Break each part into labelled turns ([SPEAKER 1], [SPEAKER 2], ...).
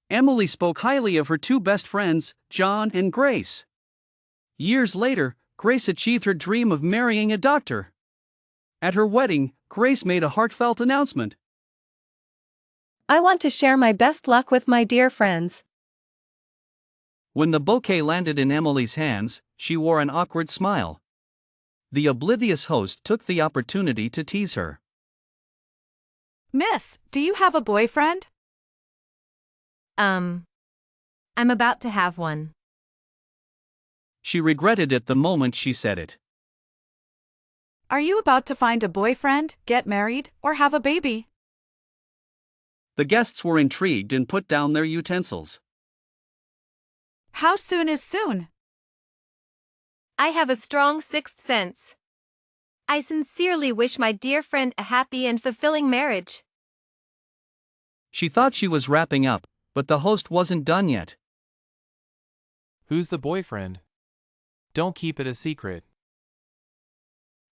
[SPEAKER 1] Emily spoke highly of her two best friends, John and Grace. Years later, Grace achieved her dream of marrying a doctor. At her wedding, Grace made a heartfelt announcement.
[SPEAKER 2] I want to share my best luck with my dear friends.
[SPEAKER 1] When the bouquet landed in Emily's hands, she wore an awkward smile. The oblivious host took the opportunity to tease her.
[SPEAKER 3] Miss, do you have a boyfriend?
[SPEAKER 2] I'm about to have one.
[SPEAKER 1] She regretted it the moment she said it.
[SPEAKER 3] Are you about to find a boyfriend, get married, or have a baby?
[SPEAKER 1] The guests were intrigued and put down their utensils.
[SPEAKER 3] How soon is soon?
[SPEAKER 2] I have a strong sixth sense. I sincerely wish my dear friend a happy and fulfilling marriage.
[SPEAKER 1] She thought she was wrapping up, but the host wasn't done yet.
[SPEAKER 4] Who's the boyfriend? Don't keep it a secret.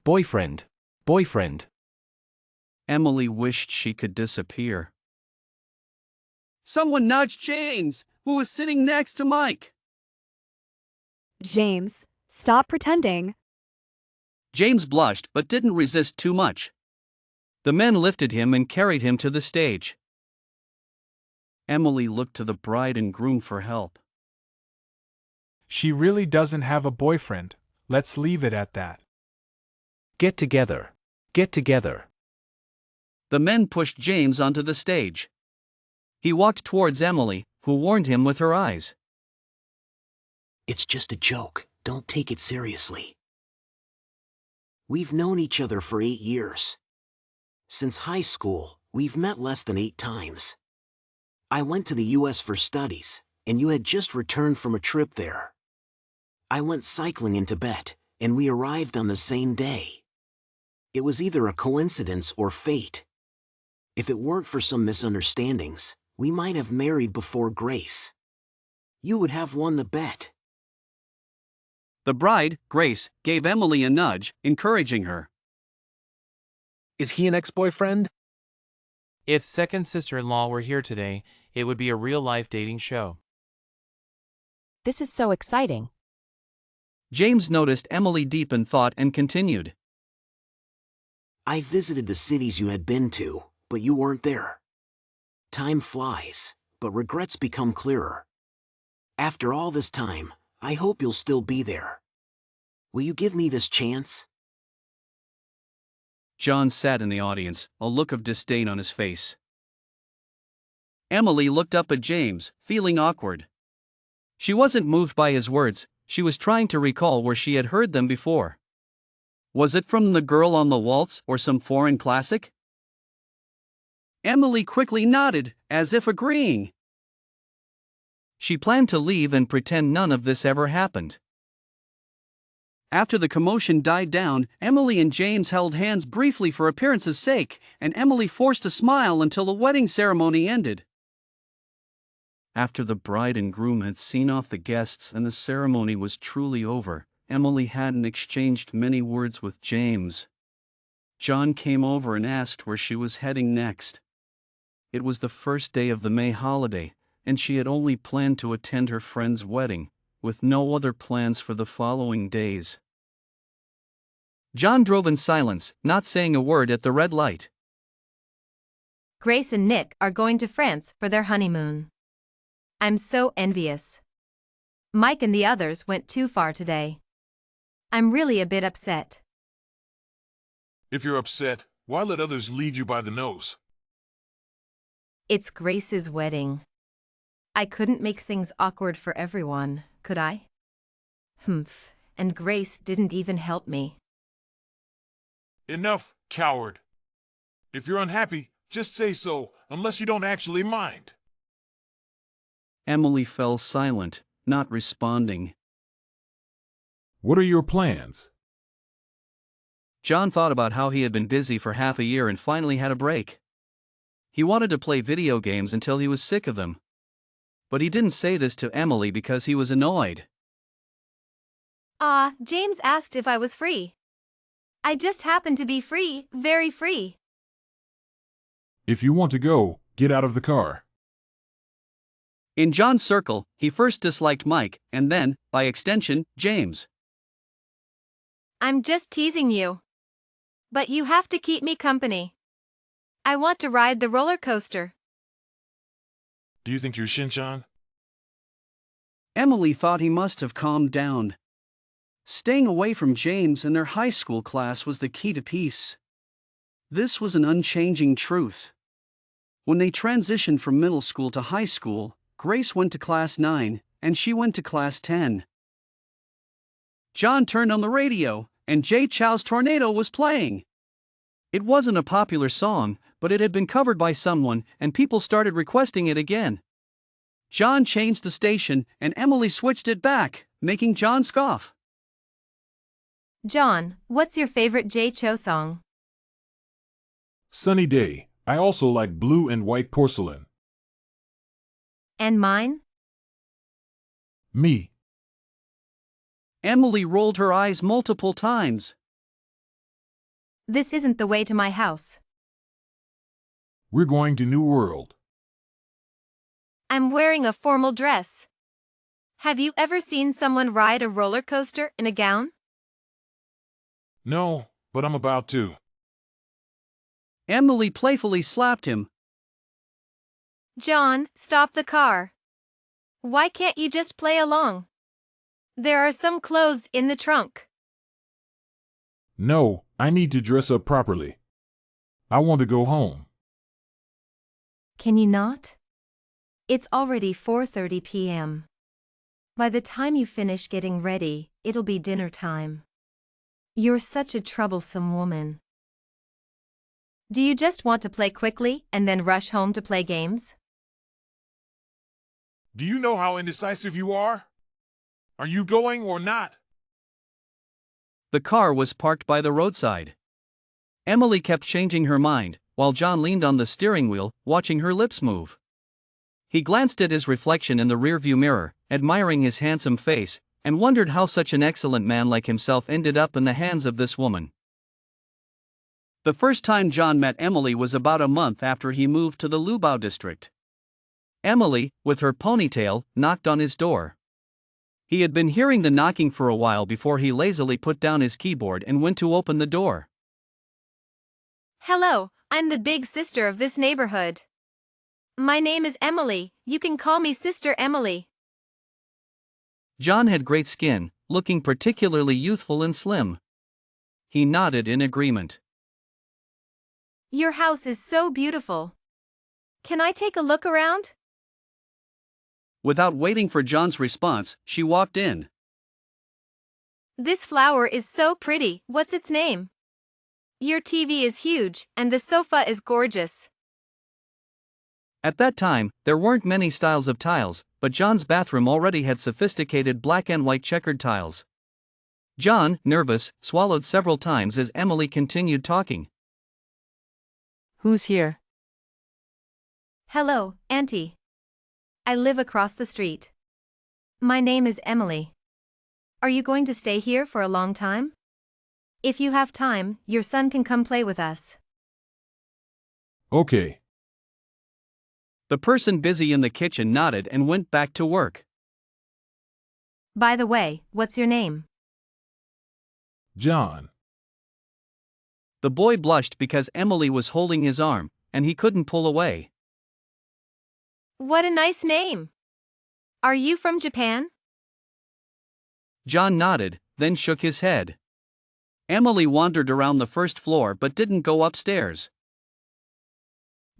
[SPEAKER 5] Boyfriend. Boyfriend.
[SPEAKER 1] Emily wished she could disappear. Someone nudged James, who was sitting next to Mike.
[SPEAKER 6] James, stop pretending.
[SPEAKER 1] James blushed but didn't resist too much. The men lifted him and carried him to the stage. Emily looked to the bride and groom for help.
[SPEAKER 7] She really doesn't have a boyfriend. Let's leave it at that.
[SPEAKER 5] Get together. Get together.
[SPEAKER 1] The men pushed James onto the stage. He walked towards Emily, who warned him with her eyes.
[SPEAKER 8] It's just a joke. Don't take it seriously. We've known each other for 8 years. Since high school, we've met less than 8 times. I went to the US for studies, and you had just returned from a trip there. I went cycling in Tibet, and we arrived on the same day. It was either a coincidence or fate. If it weren't for some misunderstandings, we might have married before Grace. You would have won the bet.
[SPEAKER 1] The bride, Grace, gave Emily a nudge, encouraging her.
[SPEAKER 5] Is he an ex-boyfriend?
[SPEAKER 4] If second sister-in-law were here today, it would be a real-life dating show.
[SPEAKER 2] This is so exciting.
[SPEAKER 1] James noticed Emily deep in thought and continued.
[SPEAKER 8] I visited the cities you had been to, but you weren't there. Time flies, but regrets become clearer. After all this time, I hope you'll still be there. Will you give me this chance?
[SPEAKER 1] John sat in the audience, a look of disdain on his face. Emily looked up at James, feeling awkward. She wasn't moved by his words, she was trying to recall where she had heard them before. Was it from The Girl on the Waltz or some foreign classic? Emily quickly nodded, as if agreeing. She planned to leave and pretend none of this ever happened. After the commotion died down, Emily and James held hands briefly for appearance's sake, and Emily forced a smile until the wedding ceremony ended. After the bride and groom had seen off the guests and the ceremony was truly over, Emily hadn't exchanged many words with James. John came over and asked where she was heading next. It was the first day of the May holiday, and she had only planned to attend her friend's wedding, with no other plans for the following days. John drove in silence, not saying a word at the red light.
[SPEAKER 2] Grace and Nick are going to France for their honeymoon. I'm so envious. Mike and the others went too far today. I'm really a bit upset.
[SPEAKER 9] If you're upset, why let others lead you by the nose?
[SPEAKER 2] It's Grace's wedding. I couldn't make things awkward for everyone, could I? Humph, and Grace didn't even help me.
[SPEAKER 9] Enough, coward. If you're unhappy, just say so, unless you don't actually mind.
[SPEAKER 1] Emily fell silent, not responding.
[SPEAKER 9] What are your plans?
[SPEAKER 1] John thought about how he had been busy for half a year and finally had a break. He wanted to play video games until he was sick of them. But he didn't say this to Emily because he was annoyed.
[SPEAKER 2] James asked if I was free. I just happen to be free, very free.
[SPEAKER 9] If you want to go, get out of the car.
[SPEAKER 1] In John's circle, he first disliked Mike, and then, by extension, James.
[SPEAKER 2] I'm just teasing you. But you have to keep me company. I want to ride the roller coaster.
[SPEAKER 9] Do you think you're Shinchan?
[SPEAKER 1] Emily thought he must have calmed down. Staying away from James and their high school class was the key to peace. This was an unchanging truth. When they transitioned from middle school to high school, Grace went to class 9, and she went to class 10. John turned on the radio, and Jay Chou's Tornado was playing. It wasn't a popular song, but it had been covered by someone, and people started requesting it again. John changed the station, and Emily switched it back, making John scoff.
[SPEAKER 2] John, what's your favorite Jay Cho song?
[SPEAKER 9] Sunny Day. I also like Blue and White Porcelain.
[SPEAKER 2] And mine?
[SPEAKER 9] Me.
[SPEAKER 1] Emily rolled her eyes multiple times.
[SPEAKER 2] This isn't the way to my house.
[SPEAKER 9] We're going to New World.
[SPEAKER 2] I'm wearing a formal dress. Have you ever seen someone ride a roller coaster in a gown?
[SPEAKER 9] No, but I'm about to.
[SPEAKER 1] Emily playfully slapped him.
[SPEAKER 2] John, stop the car. Why can't you just play along? There are some clothes in the trunk.
[SPEAKER 9] No, I need to dress up properly. I want to go home.
[SPEAKER 2] Can you not? It's already 4:30 p.m. By the time you finish getting ready, it'll be dinner time. You're such a troublesome woman. Do you just want to play quickly and then rush home to play games?
[SPEAKER 9] Do you know how indecisive you are? Are you going or not?
[SPEAKER 1] The car was parked by the roadside. Emily kept changing her mind, while John leaned on the steering wheel, watching her lips move. He glanced at his reflection in the rearview mirror, admiring his handsome face, and wondered how such an excellent man like himself ended up in the hands of this woman. The first time John met Emily was about a month after he moved to the Lubao district. Emily, with her ponytail, knocked on his door. He had been hearing the knocking for a while before he lazily put down his keyboard and went to open the door.
[SPEAKER 2] Hello, I'm the big sister of this neighborhood. My name is Emily, you can call me Sister Emily.
[SPEAKER 1] John had great skin, looking particularly youthful and slim. He nodded in agreement.
[SPEAKER 2] Your house is so beautiful. Can I take a look around?
[SPEAKER 1] Without waiting for John's response, she walked in.
[SPEAKER 2] This flower is so pretty, what's its name? Your TV is huge, and the sofa is gorgeous.
[SPEAKER 1] At that time, there weren't many styles of tiles, but John's bathroom already had sophisticated black and white checkered tiles. John, nervous, swallowed several times as Emily continued talking.
[SPEAKER 3] Who's here?
[SPEAKER 2] Hello, Auntie. I live across the street. My name is Emily. Are you going to stay here for a long time? If you have time, your son can come play with us.
[SPEAKER 9] Okay.
[SPEAKER 1] The person busy in the kitchen nodded and went back to work.
[SPEAKER 2] By the way, what's your name?
[SPEAKER 9] John.
[SPEAKER 1] The boy blushed because Emily was holding his arm, and he couldn't pull away.
[SPEAKER 2] What a nice name. Are you from Japan?
[SPEAKER 1] John nodded, then shook his head. Emily wandered around the first floor but didn't go upstairs.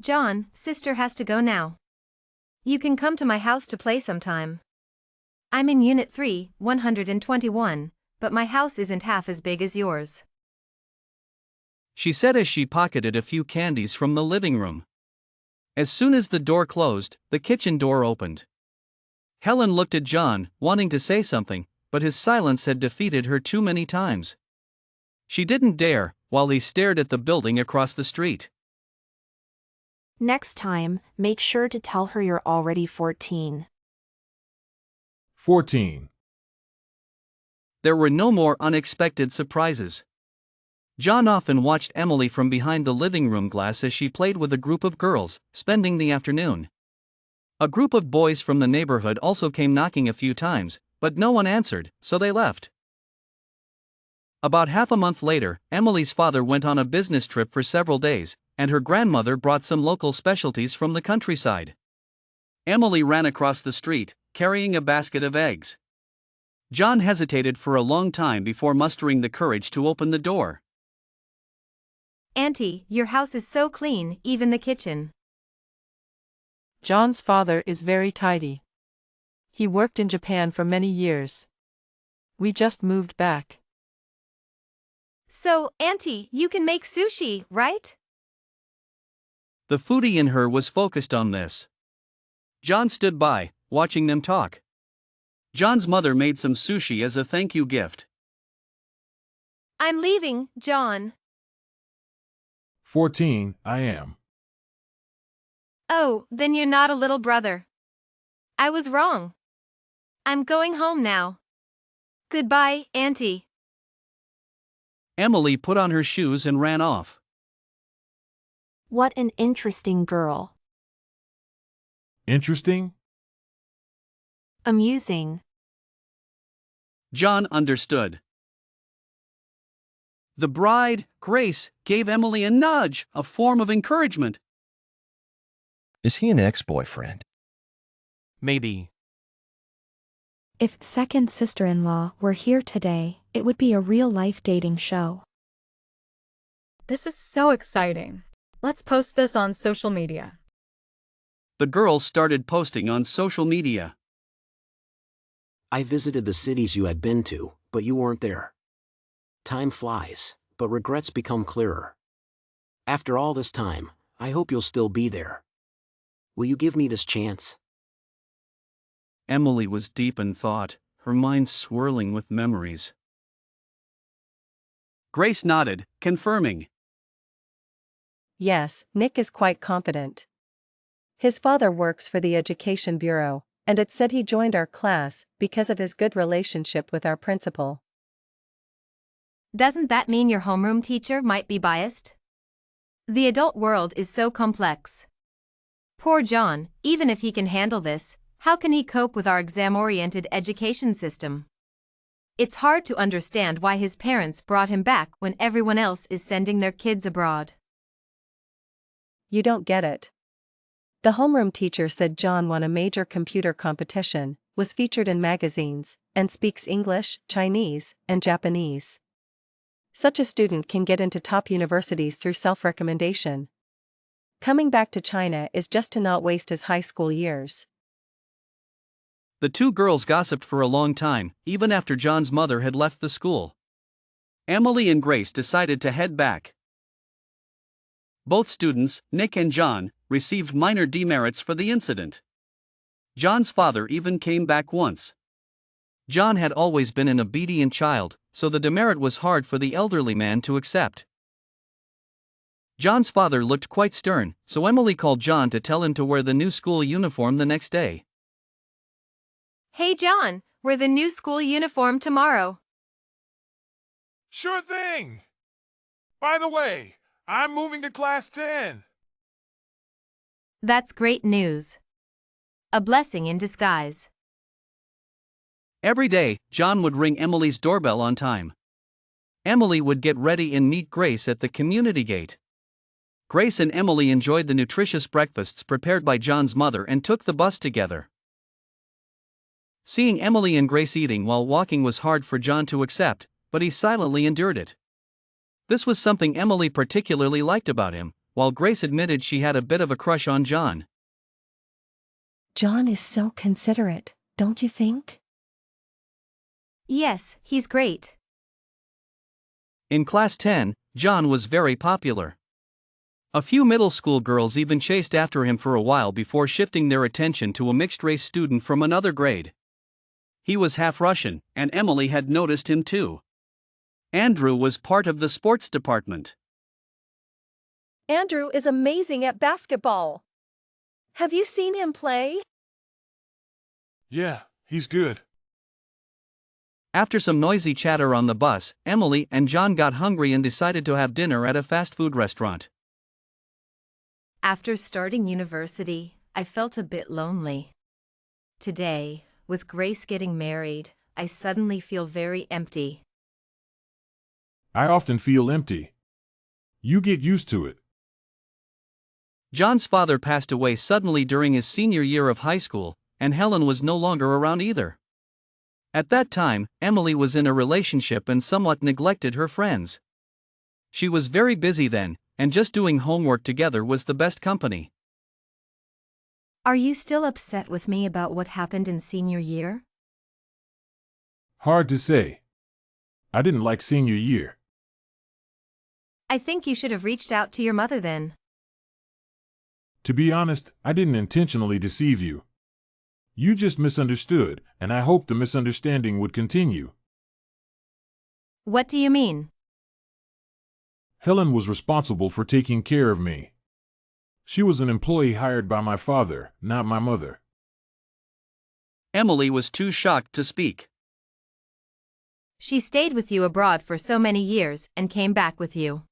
[SPEAKER 2] John, sister has to go now. You can come to my house to play sometime. I'm in Unit 3, 121, but my house isn't half as big as yours.
[SPEAKER 1] She said as she pocketed a few candies from the living room. As soon as the door closed, the kitchen door opened. Helen looked at John, wanting to say something, but his silence had defeated her too many times. She didn't dare, while he stared at the building across the street.
[SPEAKER 10] Next time, make sure to tell her you're already 14.
[SPEAKER 9] 14.
[SPEAKER 1] There were no more unexpected surprises. John often watched Emily from behind the living room glass as she played with a group of girls, spending the afternoon. A group of boys from the neighborhood also came knocking a few times, but no one answered, so they left. About half a month later, Emily's father went on a business trip for several days, and her grandmother brought some local specialties from the countryside. Emily ran across the street, carrying a basket of eggs. John hesitated for a long time before mustering the courage to open the door.
[SPEAKER 2] Auntie, your house is so clean, even the kitchen.
[SPEAKER 11] John's father is very tidy. He worked in Japan for many years. We just moved back.
[SPEAKER 2] So, Auntie, you can make sushi, right?
[SPEAKER 1] The foodie in her was focused on this. John stood by, watching them talk. John's mother made some sushi as a thank you gift.
[SPEAKER 2] I'm leaving, John.
[SPEAKER 9] 14, I am.
[SPEAKER 2] Oh, then you're not a little brother. I was wrong. I'm going home now. Goodbye, Auntie.
[SPEAKER 1] Emily put on her shoes and ran off.
[SPEAKER 10] What an interesting girl.
[SPEAKER 9] Interesting?
[SPEAKER 10] Amusing.
[SPEAKER 1] John understood. The bride, Grace, gave Emily a nudge, a form of encouragement.
[SPEAKER 12] Is he an ex-boyfriend?
[SPEAKER 4] Maybe.
[SPEAKER 6] If second sister-in-law were here today, it would be a real-life dating show.
[SPEAKER 13] This is so exciting. Let's post this on social media.
[SPEAKER 1] The girls started posting on social media.
[SPEAKER 8] I visited the cities you had been to, but you weren't there. Time flies, but regrets become clearer. After all this time, I hope you'll still be there. Will you give me this chance?
[SPEAKER 1] Emily was deep in thought, her mind swirling with memories. Grace nodded, confirming.
[SPEAKER 14] Yes, Nick is quite confident. His father works for the Education Bureau, and it said he joined our class because of his good relationship with our principal.
[SPEAKER 2] Doesn't that mean your homeroom teacher might be biased? The adult world is so complex. Poor John, even if he can handle this, how can he cope with our exam-oriented education system? It's hard to understand why his parents brought him back when everyone else is sending their kids abroad.
[SPEAKER 14] You don't get it. The homeroom teacher said John won a major computer competition, was featured in magazines, and speaks English, Chinese, and Japanese. Such a student can get into top universities through self-recommendation. Coming back to China is just to not waste his high school years.
[SPEAKER 1] The two girls gossiped for a long time, even after John's mother had left the school. Emily and Grace decided to head back. Both students, Nick and John, received minor demerits for the incident. John's father even came back once. John had always been an obedient child, so the demerit was hard for the elderly man to accept. John's father looked quite stern, so Emily called John to tell him to wear the new school uniform the next day.
[SPEAKER 2] Hey John, wear the new school uniform tomorrow.
[SPEAKER 9] Sure thing. By the way, I'm moving to class 10.
[SPEAKER 2] That's great news. A blessing in disguise.
[SPEAKER 1] Every day, John would ring Emily's doorbell on time. Emily would get ready and meet Grace at the community gate. Grace and Emily enjoyed the nutritious breakfasts prepared by John's mother and took the bus together. Seeing Emily and Grace eating while walking was hard for John to accept, but he silently endured it. This was something Emily particularly liked about him, while Grace admitted she had a bit of a crush on John.
[SPEAKER 14] John is so considerate, don't you think?
[SPEAKER 2] Yes, he's great.
[SPEAKER 1] In class 10, John was very popular. A few middle school girls even chased after him for a while before shifting their attention to a mixed-race student from another grade. He was half Russian, and Emily had noticed him too. Andrew was part of the sports department.
[SPEAKER 14] Andrew is amazing at basketball. Have you seen him play?
[SPEAKER 9] Yeah, he's good.
[SPEAKER 1] After some noisy chatter on the bus, Emily and John got hungry and decided to have dinner at a fast food restaurant.
[SPEAKER 2] After starting university, I felt a bit lonely. Today, with Grace getting married, I suddenly feel very empty.
[SPEAKER 9] I often feel empty. You get used to it.
[SPEAKER 1] John's father passed away suddenly during his senior year of high school, and Helen was no longer around either. At that time, Emily was in a relationship and somewhat neglected her friends. She was very busy then, and just doing homework together was the best company.
[SPEAKER 2] Are you still upset with me about what happened in senior year?
[SPEAKER 9] Hard to say. I didn't like senior year.
[SPEAKER 2] I think you should have reached out to your mother then.
[SPEAKER 9] To be honest, I didn't intentionally deceive you. You just misunderstood, and I hoped the misunderstanding would continue.
[SPEAKER 2] What do you mean?
[SPEAKER 9] Helen was responsible for taking care of me. She was an employee hired by my father, not my mother.
[SPEAKER 1] Emily was too shocked to speak.
[SPEAKER 2] She stayed with you abroad for so many years and came back with you.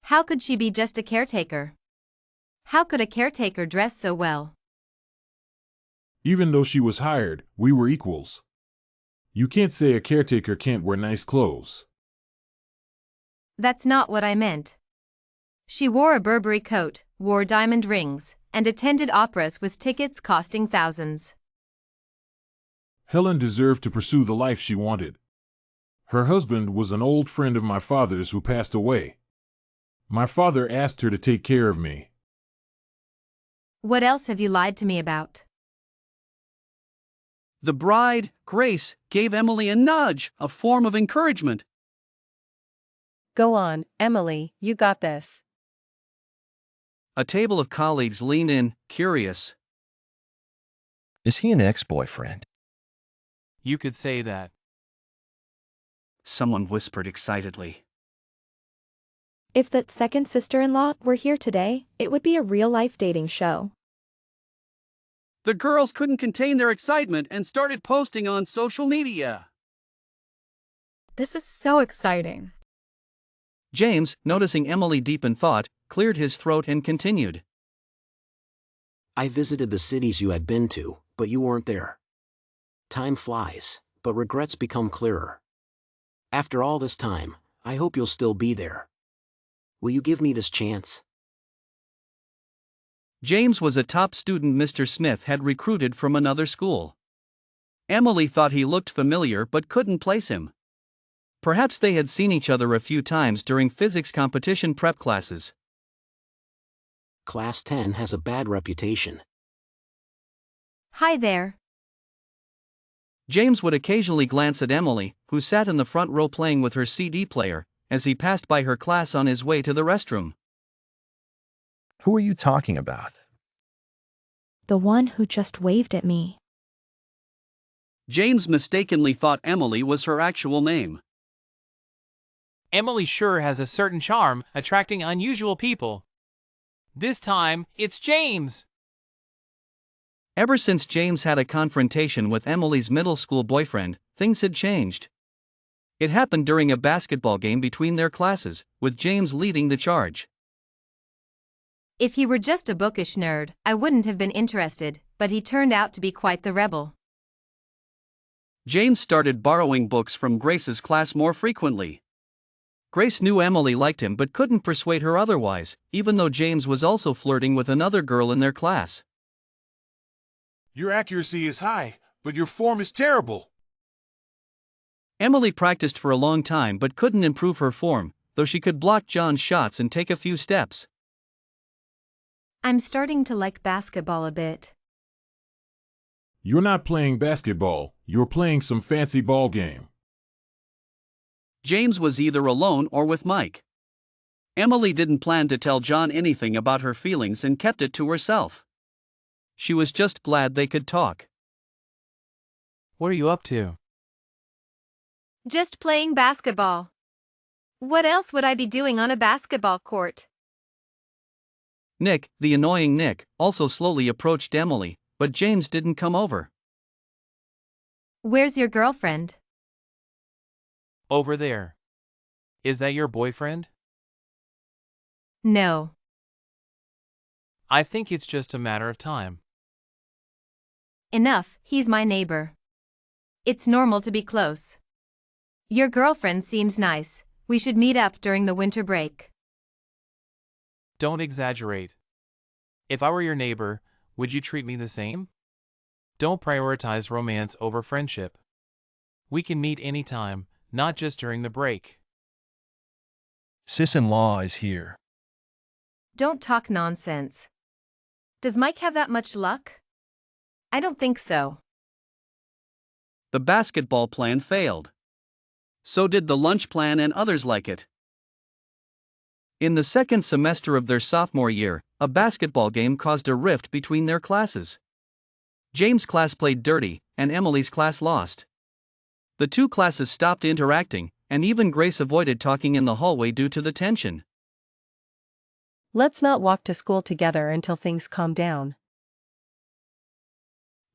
[SPEAKER 2] How could she be just a caretaker? How could a caretaker dress so well?
[SPEAKER 9] Even though she was hired, we were equals. You can't say a caretaker can't wear nice clothes.
[SPEAKER 2] That's not what I meant. She wore a Burberry coat, wore diamond rings, and attended operas with tickets costing thousands.
[SPEAKER 9] Helen deserved to pursue the life she wanted. Her husband was an old friend of my father's who passed away. My father asked her to take care of me.
[SPEAKER 2] What else have you lied to me about?
[SPEAKER 1] The bride, Grace, gave Emily a nudge, a form of encouragement.
[SPEAKER 14] Go on, Emily, you got this.
[SPEAKER 1] A table of colleagues leaned in, curious.
[SPEAKER 12] Is he an ex-boyfriend?
[SPEAKER 4] You could say that.
[SPEAKER 1] Someone whispered excitedly.
[SPEAKER 6] If that second sister-in-law were here today, it would be a real-life dating show.
[SPEAKER 1] The girls couldn't contain their excitement and started posting on social media.
[SPEAKER 13] This is so exciting.
[SPEAKER 1] James, noticing Emily deep in thought, cleared his throat and continued.
[SPEAKER 8] I visited the cities you had been to, but you weren't there. Time flies, but regrets become clearer. After all this time, I hope you'll still be there. Will you give me this chance?
[SPEAKER 1] James was a top student Mr. Smith had recruited from another school. Emily thought he looked familiar but couldn't place him. Perhaps they had seen each other a few times during physics competition prep classes.
[SPEAKER 8] Class 10 has a bad reputation.
[SPEAKER 2] Hi there.
[SPEAKER 1] James would occasionally glance at Emily, who sat in the front row playing with her CD player, as he passed by her class on his way to the restroom.
[SPEAKER 12] Who are you talking about?
[SPEAKER 6] The one who just waved at me.
[SPEAKER 1] James mistakenly thought Emily was her actual name.
[SPEAKER 4] Emily sure has a certain charm, attracting unusual people. This time, it's James!
[SPEAKER 1] Ever since James had a confrontation with Emily's middle school boyfriend, things had changed. It happened during a basketball game between their classes, with James leading the charge.
[SPEAKER 2] If he were just a bookish nerd, I wouldn't have been interested, but he turned out to be quite the rebel.
[SPEAKER 1] James started borrowing books from Grace's class more frequently. Grace knew Emily liked him but couldn't persuade her otherwise, even though James was also flirting with another girl in their class.
[SPEAKER 9] Your accuracy is high, but your form is terrible.
[SPEAKER 1] Emily practiced for a long time but couldn't improve her form, though she could block John's shots and take a few steps.
[SPEAKER 2] I'm starting to like basketball a bit.
[SPEAKER 9] You're not playing basketball, you're playing some fancy ball game.
[SPEAKER 1] James was either alone or with Mike. Emily didn't plan to tell John anything about her feelings and kept it to herself. She was just glad they could talk.
[SPEAKER 4] What are you up to?
[SPEAKER 2] Just playing basketball. What else would I be doing on a basketball court?
[SPEAKER 1] Nick, the annoying Nick, also slowly approached Emily, but James didn't come over.
[SPEAKER 2] Where's your girlfriend?
[SPEAKER 4] Over there. Is that your boyfriend?
[SPEAKER 2] No.
[SPEAKER 4] I think it's just a matter of time.
[SPEAKER 2] Enough, he's my neighbor. It's normal to be close. Your girlfriend seems nice, we should meet up during the winter break.
[SPEAKER 4] Don't exaggerate. If I were your neighbor, would you treat me the same? Don't prioritize romance over friendship. We can meet anytime, not just during the break.
[SPEAKER 12] Sis-in-law is here.
[SPEAKER 2] Don't talk nonsense. Does Mike have that much luck? I don't think so.
[SPEAKER 1] The basketball plan failed. So did the lunch plan and others like it. In the second semester of their sophomore year, a basketball game caused a rift between their classes. James' class played dirty, and Emily's class lost. The two classes stopped interacting, and even Grace avoided talking in the hallway due to the tension.
[SPEAKER 14] Let's not walk to school together until things calm down.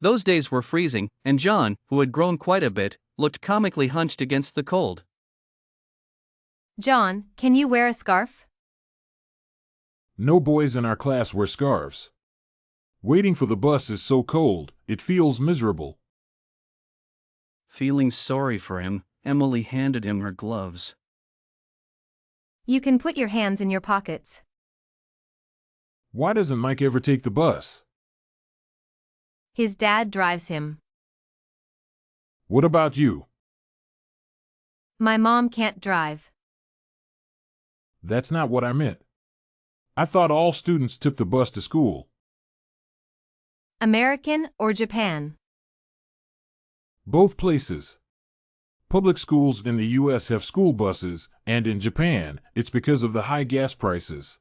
[SPEAKER 1] Those days were freezing, and John, who had grown quite a bit, looked comically hunched against the cold.
[SPEAKER 2] John, can you wear a scarf?
[SPEAKER 9] No boys in our class wear scarves. Waiting for the bus is so cold, it feels miserable.
[SPEAKER 1] Feeling sorry for him, Emily handed him her gloves.
[SPEAKER 2] You can put your hands in your pockets.
[SPEAKER 9] Why doesn't Mike ever take the bus?
[SPEAKER 2] His dad drives him.
[SPEAKER 9] What about you?
[SPEAKER 2] My mom can't drive.
[SPEAKER 9] That's not what I meant. I thought all students took the bus to school.
[SPEAKER 2] American or Japan?
[SPEAKER 9] Both places. Public schools in the U.S. have school buses, and in Japan, it's because of the high gas prices.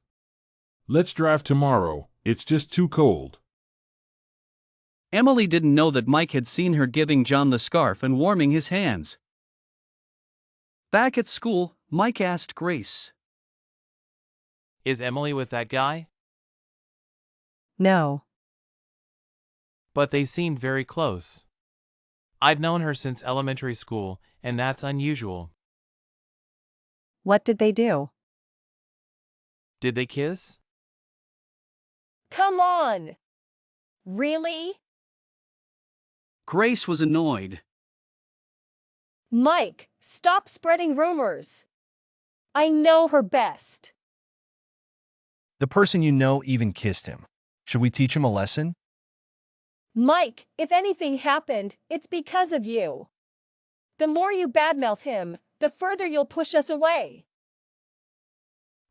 [SPEAKER 9] Let's drive tomorrow, it's just too cold.
[SPEAKER 1] Emily didn't know that Mike had seen her giving John the scarf and warming his hands. Back at school, Mike asked Grace.
[SPEAKER 4] Is Emily with that guy?
[SPEAKER 14] No.
[SPEAKER 4] But they seemed very close. I'd known her since elementary school, and that's unusual.
[SPEAKER 14] What did they do?
[SPEAKER 4] Did they kiss?
[SPEAKER 15] Come on! Really?
[SPEAKER 1] Grace was annoyed.
[SPEAKER 15] Mike, stop spreading rumors. I know her best.
[SPEAKER 12] The person you know even kissed him. Should we teach him a lesson?
[SPEAKER 15] Mike, if anything happened, it's because of you. The more you badmouth him, the further you'll push us away.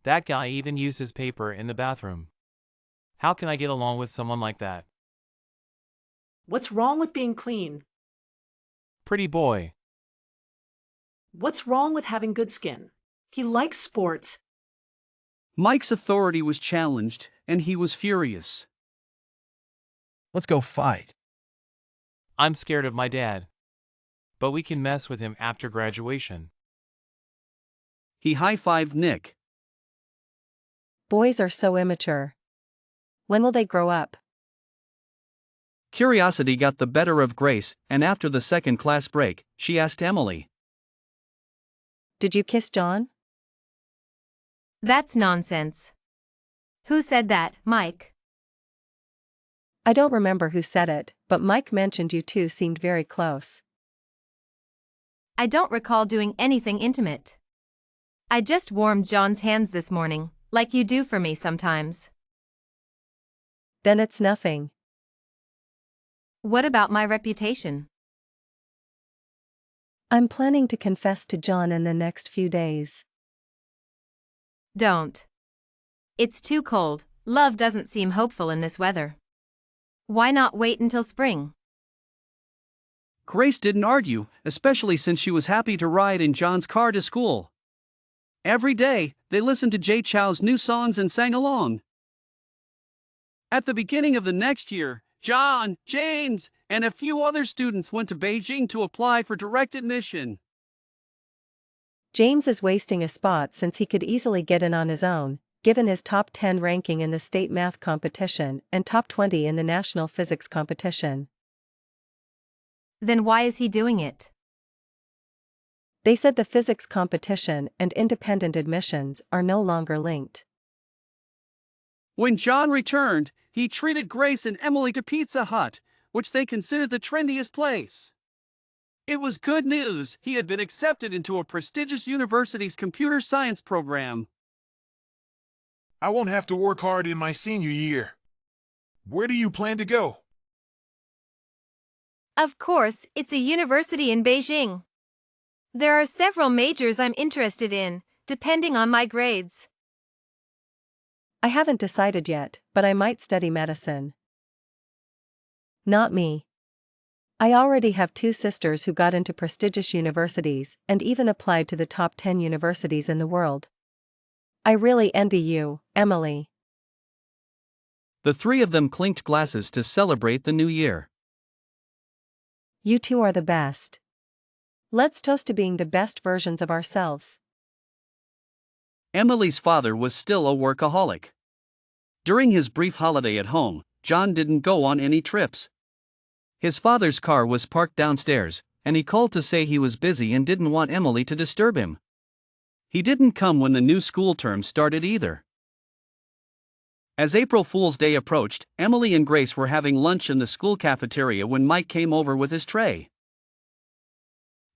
[SPEAKER 4] That guy even uses paper in the bathroom. How can I get along with someone like that?
[SPEAKER 16] What's wrong with being clean?
[SPEAKER 4] Pretty boy.
[SPEAKER 16] What's wrong with having good skin? He likes sports.
[SPEAKER 1] Mike's authority was challenged, and he was furious.
[SPEAKER 12] Let's go fight.
[SPEAKER 4] I'm scared of my dad. But we can mess with him after graduation.
[SPEAKER 1] He high-fived Nick.
[SPEAKER 14] Boys are so immature. When will they grow up?
[SPEAKER 1] Curiosity got the better of Grace, and after the second class break, she asked Emily.
[SPEAKER 14] Did you kiss John?
[SPEAKER 2] That's nonsense. Who said that, Mike?
[SPEAKER 14] I don't remember who said it, but Mike mentioned you two seemed very close.
[SPEAKER 2] I don't recall doing anything intimate. I just warmed John's hands this morning, like you do for me sometimes.
[SPEAKER 14] Then it's nothing.
[SPEAKER 2] What about my reputation?
[SPEAKER 14] I'm planning to confess to John in the next few days.
[SPEAKER 2] Don't. It's too cold, love doesn't seem hopeful in this weather. Why not wait until spring?
[SPEAKER 1] Grace didn't argue, especially since she was happy to ride in John's car to school. Every day, they listened to Jay Chou's new songs and sang along. At the beginning of the next year, John, James, and a few other students went to Beijing to apply for direct admission.
[SPEAKER 14] James is wasting a spot since he could easily get in on his own, given his top 10 ranking in the state math competition and top 20 in the national physics competition.
[SPEAKER 2] Then why is he doing it?
[SPEAKER 14] They said the physics competition and independent admissions are no longer linked.
[SPEAKER 1] When John returned, he treated Grace and Emily to Pizza Hut, which they considered the trendiest place. It was good news. He had been accepted into a prestigious university's computer science program.
[SPEAKER 9] I won't have to work hard in my senior year. Where do you plan to go?
[SPEAKER 2] Of course, it's a university in Beijing. There are several majors I'm interested in, depending on my grades.
[SPEAKER 14] I haven't decided yet, but I might study medicine. Not me. I already have 2 sisters who got into prestigious universities and even applied to the top 10 universities in the world. I really envy you, Emily.
[SPEAKER 1] The 3 of them clinked glasses to celebrate the new year.
[SPEAKER 14] You 2 are the best. Let's toast to being the best versions of ourselves.
[SPEAKER 1] Emily's father was still a workaholic. During his brief holiday at home, John didn't go on any trips. His father's car was parked downstairs, and he called to say he was busy and didn't want Emily to disturb him. He didn't come when the new school term started either. As April Fool's Day approached, Emily and Grace were having lunch in the school cafeteria when Mike came over with his tray.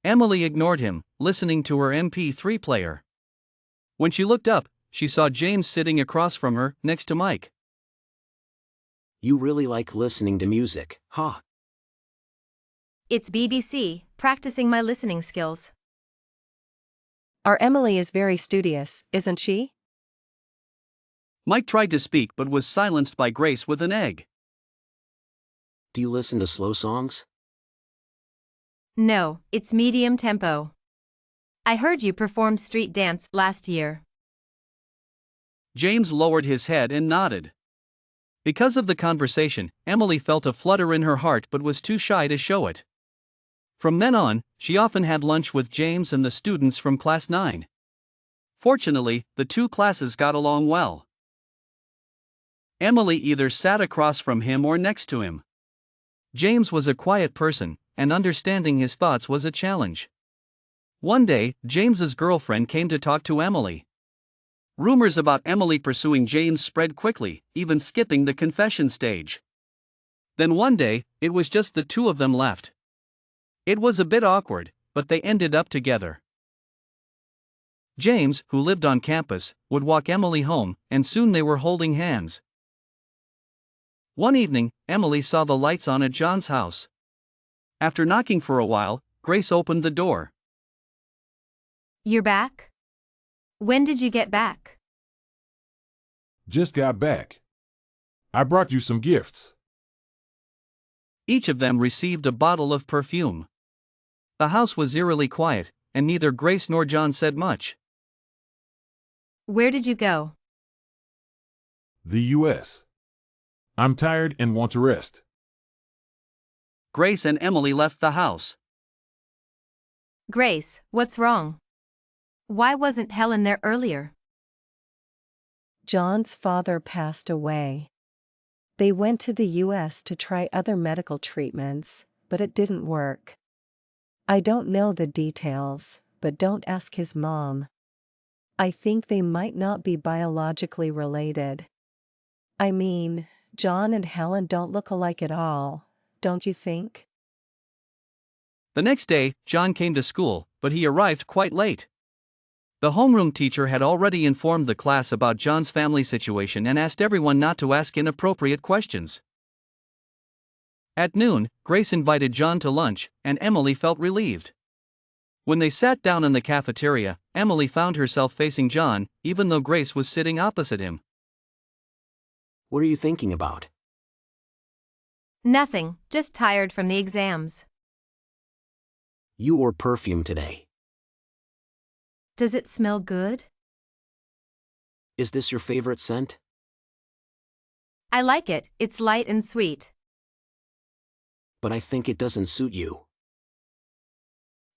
[SPEAKER 1] Emily ignored him, listening to her MP3 player. When she looked up, she saw James sitting across from her, next to Mike.
[SPEAKER 8] You really like listening to music, huh?
[SPEAKER 2] It's BBC, practicing my listening skills.
[SPEAKER 14] Our Emily is very studious, isn't she?
[SPEAKER 1] Mike tried to speak but was silenced by Grace with an egg.
[SPEAKER 8] Do you listen to slow songs?
[SPEAKER 2] No, it's medium tempo. I heard you performed street dance last year.
[SPEAKER 1] James lowered his head and nodded. Because of the conversation, Emily felt a flutter in her heart but was too shy to show it. From then on, she often had lunch with James and the students from Class 9. Fortunately, the 2 classes got along well. Emily either sat across from him or next to him. James was a quiet person, and understanding his thoughts was a challenge. One day, James's girlfriend came to talk to Emily. Rumors about Emily pursuing James spread quickly, even skipping the confession stage. Then one day, it was just the 2 of them left. It was a bit awkward, but they ended up together. James, who lived on campus, would walk Emily home, and soon they were holding hands. One evening, Emily saw the lights on at John's house. After knocking for a while, Grace opened the door.
[SPEAKER 2] You're back? When did you get back?
[SPEAKER 9] Just got back. I brought you some gifts.
[SPEAKER 1] Each of them received a bottle of perfume. The house was eerily quiet, and neither Grace nor John said much.
[SPEAKER 2] Where did you go?
[SPEAKER 9] The U.S. I'm tired and want to rest.
[SPEAKER 1] Grace and Emily left the house.
[SPEAKER 2] Grace, what's wrong? Why wasn't Helen there earlier?
[SPEAKER 14] John's father passed away. They went to the U.S. to try other medical treatments, but it didn't work. I don't know the details, but don't ask his mom. I think they might not be biologically related. I mean, John and Helen don't look alike at all, don't you think?
[SPEAKER 1] The next day, John came to school, but he arrived quite late. The homeroom teacher had already informed the class about John's family situation and asked everyone not to ask inappropriate questions. At noon, Grace invited John to lunch, and Emily felt relieved. When they sat down in the cafeteria, Emily found herself facing John, even though Grace was sitting opposite him.
[SPEAKER 8] What are you thinking about?
[SPEAKER 2] Nothing, just tired from the exams.
[SPEAKER 8] You wore perfume today.
[SPEAKER 2] Does it smell good?
[SPEAKER 8] Is this your favorite scent?
[SPEAKER 2] I like it, it's light and sweet.
[SPEAKER 8] But I think it doesn't suit you.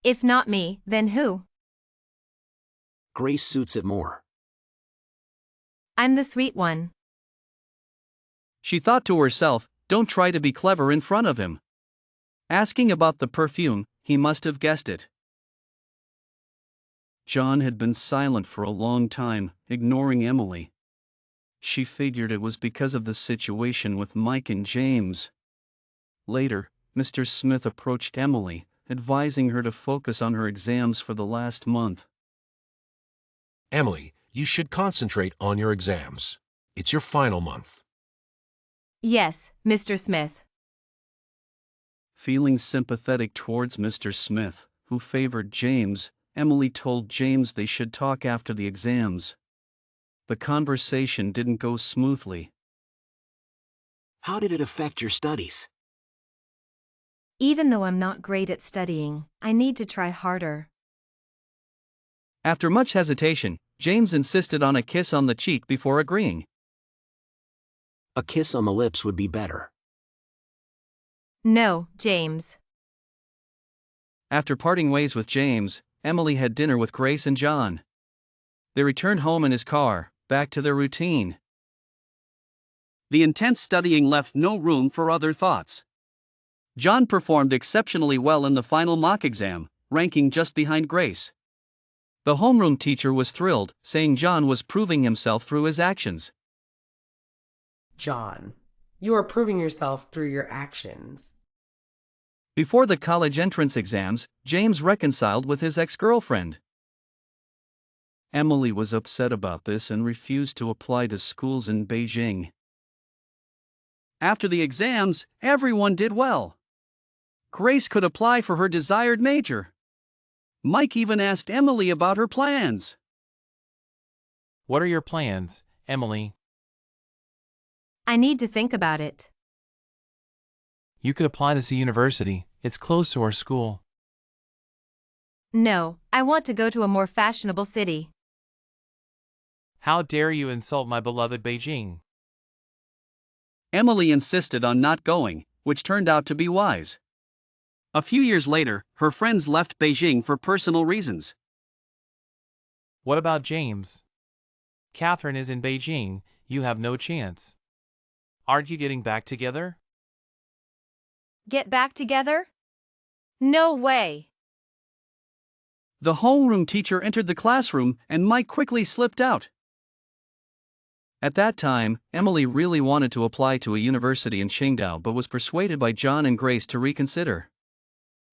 [SPEAKER 2] If not me, then who?
[SPEAKER 8] Grace suits it more.
[SPEAKER 2] I'm the sweet one.
[SPEAKER 1] She thought to herself, don't try to be clever in front of him. Asking about the perfume, he must have guessed it. John had been silent for a long time, ignoring Emily. She figured it was because of the situation with Mike and James. Later, Mr. Smith approached Emily, advising her to focus on her exams for the last month.
[SPEAKER 17] Emily, you should concentrate on your exams. It's your final month.
[SPEAKER 2] Yes, Mr. Smith.
[SPEAKER 1] Feeling sympathetic towards Mr. Smith, who favored James, Emily told James they should talk after the exams. The conversation didn't go smoothly.
[SPEAKER 8] How did it affect your studies?
[SPEAKER 2] Even though I'm not great at studying, I need to try harder.
[SPEAKER 1] After much hesitation, James insisted on a kiss on the cheek before agreeing.
[SPEAKER 8] A kiss on the lips would be better.
[SPEAKER 2] No, James.
[SPEAKER 1] After parting ways with James, Emily had dinner with Grace and John. They returned home in his car, back to their routine. The intense studying left no room for other thoughts. John performed exceptionally well in the final mock exam, ranking just behind Grace. The homeroom teacher was thrilled, saying John was proving himself through his actions.
[SPEAKER 18] John, you are proving yourself through your actions.
[SPEAKER 1] Before the college entrance exams, James reconciled with his ex-girlfriend. Emily was upset about this and refused to apply to schools in Beijing. After the exams, everyone did well. Grace could apply for her desired major. Mike even asked Emily about her plans.
[SPEAKER 4] What are your plans, Emily?
[SPEAKER 2] I need to think about it.
[SPEAKER 4] You could apply to university. It's close to our school.
[SPEAKER 2] No, I want to go to a more fashionable city.
[SPEAKER 4] How dare you insult my beloved Beijing?
[SPEAKER 1] Emily insisted on not going, which turned out to be wise. A few years later, her friends left Beijing for personal reasons.
[SPEAKER 4] What about James? Catherine is in Beijing, you have no chance. Aren't you getting back together?
[SPEAKER 2] Get back together? No way.
[SPEAKER 1] The homeroom teacher entered the classroom and Mike quickly slipped out. At that time, Emily really wanted to apply to a university in Qingdao but was persuaded by John and Grace to reconsider.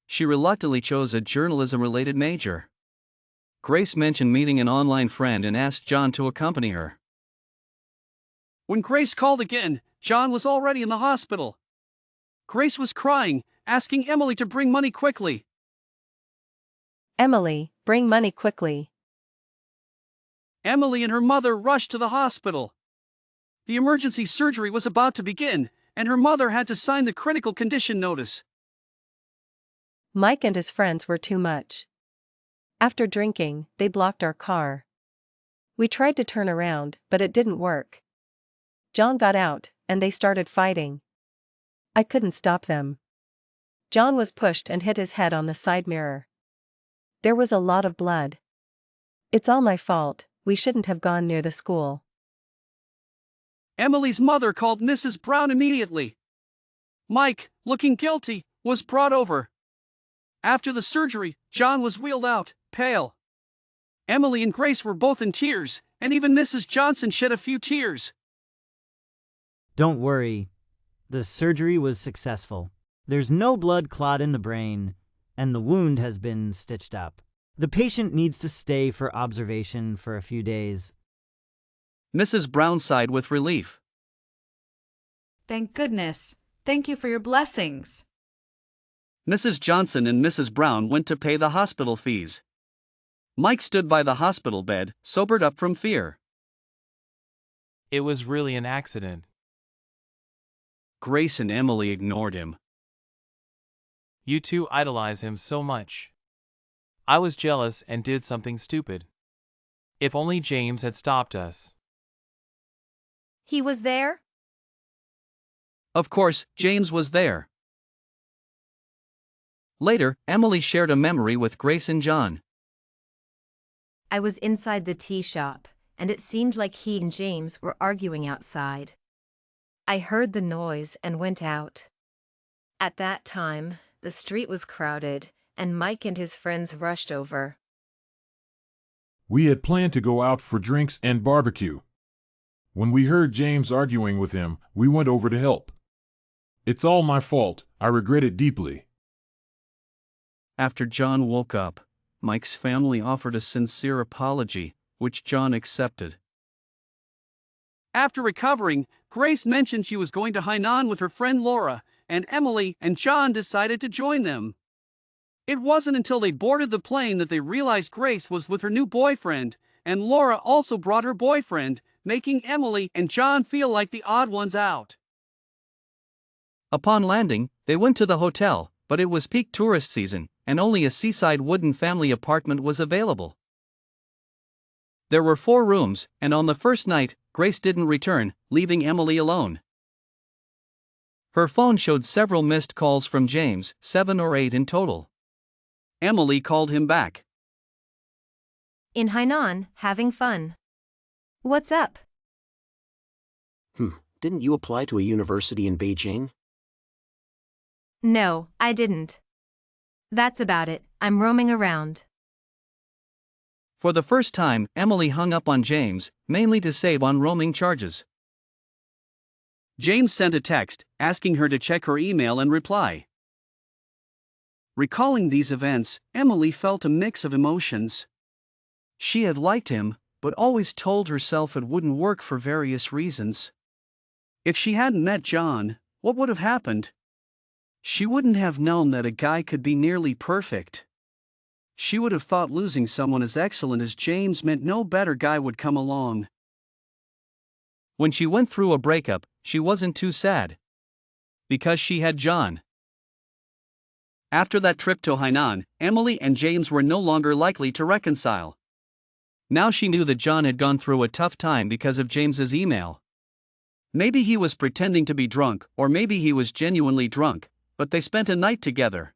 [SPEAKER 1] She reluctantly chose a journalism-related major. Grace mentioned meeting an online friend and asked John to accompany her. When Grace called again, John was already in the hospital. Grace was crying, asking Emily to bring money quickly.
[SPEAKER 14] Emily, bring money quickly.
[SPEAKER 1] Emily and her mother rushed to the hospital. The emergency surgery was about to begin, and her mother had to sign the critical condition notice.
[SPEAKER 14] Mike and his friends were too much. After drinking, they blocked our car. We tried to turn around, but it didn't work. John got out, and they started fighting. I couldn't stop them. John was pushed and hit his head on the side mirror. There was a lot of blood. It's all my fault, we shouldn't have gone near the school.
[SPEAKER 1] Emily's mother called Mrs. Brown immediately. Mike, looking guilty, was brought over. After the surgery, John was wheeled out, pale. Emily and Grace were both in tears, and even Mrs. Johnson shed a few tears.
[SPEAKER 19] Don't worry. The surgery was successful. There's no blood clot in the brain, and the wound has been stitched up. The patient needs to stay for observation for a few days.
[SPEAKER 1] Mrs. Brown sighed with relief.
[SPEAKER 3] Thank goodness. Thank you for your blessings.
[SPEAKER 1] Mrs. Johnson and Mrs. Brown went to pay the hospital fees. Mike stood by the hospital bed, sobered up from fear.
[SPEAKER 4] It was really an accident.
[SPEAKER 1] Grace and Emily ignored him.
[SPEAKER 4] You two idolize him so much. I was jealous and did something stupid. If only James had stopped us.
[SPEAKER 2] He was there?
[SPEAKER 1] Of course, James was there. Later, Emily shared a memory with Grace and John.
[SPEAKER 2] I was inside the tea shop, and it seemed like he and James were arguing outside. I heard the noise and went out. At that time, the street was crowded, and Mike and his friends rushed over.
[SPEAKER 9] We had planned to go out for drinks and barbecue. When we heard James arguing with him, we went over to help. It's all my fault, I regret it deeply.
[SPEAKER 1] After John woke up, Mike's family offered a sincere apology, which John accepted. After recovering, Grace mentioned she was going to Hainan with her friend Laura, and Emily and John decided to join them. It wasn't until they boarded the plane that they realized Grace was with her new boyfriend, and Laura also brought her boyfriend, making Emily and John feel like the odd ones out. Upon landing, they went to the hotel, but it was peak tourist season, and only a seaside wooden family apartment was available. There were 4 rooms, and on the first night, Grace didn't return, leaving Emily alone. Her phone showed several missed calls from James, 7 or 8 in total. Emily called him back.
[SPEAKER 2] In Hainan, having fun. What's up?
[SPEAKER 8] Didn't you apply to a university in Beijing?
[SPEAKER 2] No, I didn't. That's about it, I'm roaming around.
[SPEAKER 1] For the first time, Emily hung up on James, mainly to save on roaming charges. James sent a text, asking her to check her email and reply. Recalling these events, Emily felt a mix of emotions. She had liked him, but always told herself it wouldn't work for various reasons. If she hadn't met John, what would have happened? She wouldn't have known that a guy could be nearly perfect. She would have thought losing someone as excellent as James meant no better guy would come along. When she went through a breakup, she wasn't too sad. Because she had John. After that trip to Hainan, Emily and James were no longer likely to reconcile. Now she knew that John had gone through a tough time because of James's email. Maybe he was pretending to be drunk, or maybe he was genuinely drunk, but they spent a night together.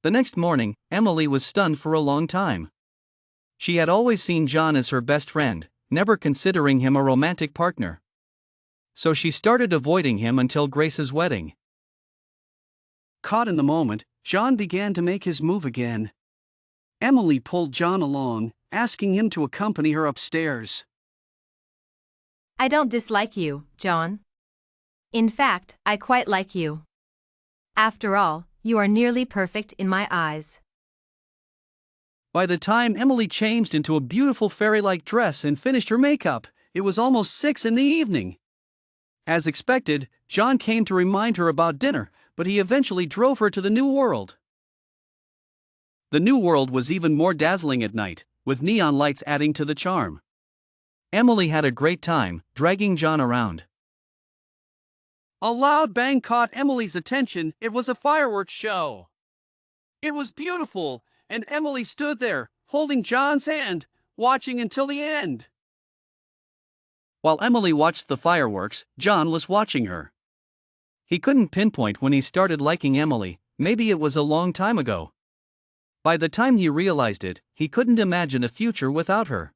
[SPEAKER 1] The next morning, Emily was stunned for a long time. She had always seen John as her best friend, never considering him a romantic partner. So she started avoiding him until Grace's wedding. Caught in the moment, John began to make his move again. Emily pulled John along, asking him to accompany her upstairs.
[SPEAKER 2] I don't dislike you, John. In fact, I quite like you. After all, you are nearly perfect in my eyes.
[SPEAKER 1] By the time Emily changed into a beautiful fairy-like dress and finished her makeup, it was almost 6 in the evening. As expected, John came to remind her about dinner, but he eventually drove her to the New World. The New World was even more dazzling at night, with neon lights adding to the charm. Emily had a great time, dragging John around. A loud bang caught Emily's attention. It was a fireworks show. It was beautiful, and Emily stood there, holding John's hand, watching until the end. While Emily watched the fireworks, John was watching her. He couldn't pinpoint when he started liking Emily, maybe it was a long time ago. By the time he realized it, he couldn't imagine a future without her.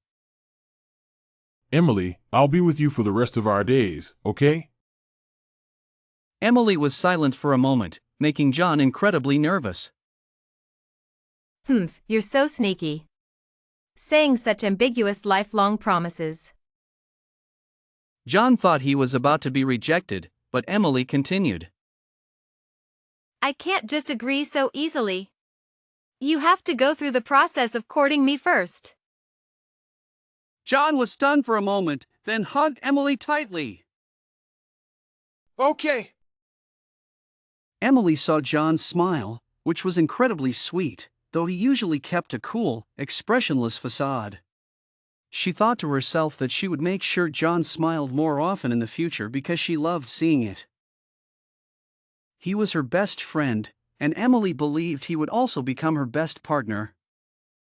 [SPEAKER 9] Emily, I'll be with you for the rest of our days, okay?
[SPEAKER 1] Emily was silent for a moment, making John incredibly nervous.
[SPEAKER 2] You're so sneaky. Saying such ambiguous lifelong promises.
[SPEAKER 1] John thought he was about to be rejected, but Emily continued.
[SPEAKER 2] I can't just agree so easily. You have to go through the process of courting me first.
[SPEAKER 1] John was stunned for a moment, then hugged Emily tightly.
[SPEAKER 5] Okay.
[SPEAKER 1] Emily saw John smile, which was incredibly sweet, though he usually kept a cool, expressionless facade. She thought to herself that she would make sure John smiled more often in the future because she loved seeing it. He was her best friend, and Emily believed he would also become her best partner.